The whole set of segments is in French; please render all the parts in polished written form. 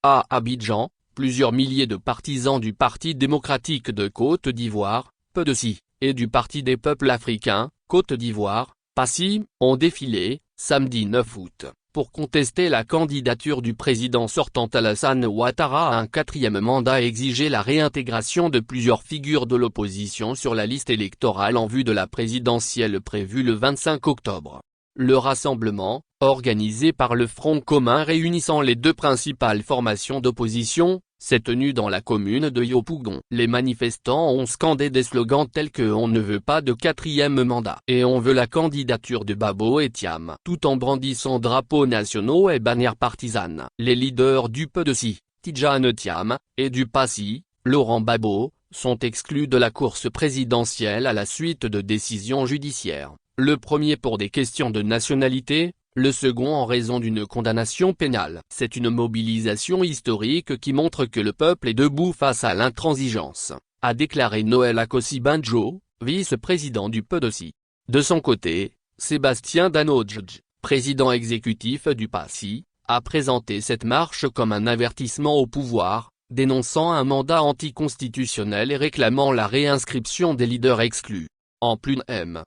À Abidjan, plusieurs milliers de partisans du Parti démocratique de Côte d'Ivoire, PDC, et du Parti des peuples africains, Côte d'Ivoire, PASI, ont défilé, samedi 9 août, pour contester la candidature du président sortant Alassane Ouattara à un quatrième mandat et exiger la réintégration de plusieurs figures de l'opposition sur la liste électorale en vue de la présidentielle prévue le 25 octobre. Le rassemblement, organisé par le Front commun réunissant les deux principales formations d'opposition, s'est tenu dans la commune de Yopougon. Les manifestants ont scandé des slogans tels que « On ne veut pas de quatrième mandat » et « On veut la candidature de Babo et Thiam », tout en brandissant drapeaux nationaux et bannières partisanes. Les leaders du PDC, Tidjane Thiam, et du PASI, Laurent Babo, sont exclus de la course présidentielle à la suite de décisions judiciaires. Le premier pour des questions de nationalité, le second en raison d'une condamnation pénale. C'est une mobilisation historique qui montre que le peuple est debout face à l'intransigeance, a déclaré Noël Akossi-Banjo, vice-président du PDC. De son côté, Sébastien Danodjadj, président exécutif du PASI, a présenté cette marche comme un avertissement au pouvoir, dénonçant un mandat anticonstitutionnel et réclamant la réinscription des leaders exclus. En plus de M.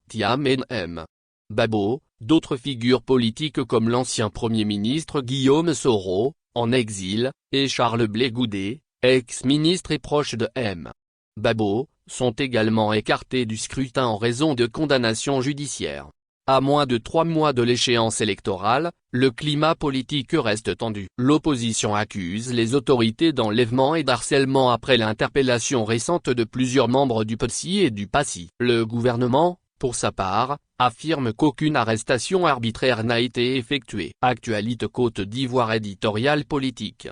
Thiam et M. Babo, d'autres figures politiques comme l'ancien Premier ministre Guillaume Soro, en exil, et Charles Blé Goudé, ex-ministre et proche de M. Babo, sont également écartés du scrutin en raison de condamnations judiciaires. À moins de 3 mois de l'échéance électorale, le climat politique reste tendu. L'opposition accuse les autorités d'enlèvement et d'harcèlement après l'interpellation récente de plusieurs membres du PDC et du PASI. Le gouvernement, pour sa part, affirme qu'aucune arrestation arbitraire n'a été effectuée. Actualité Côte d'Ivoire éditorial politique.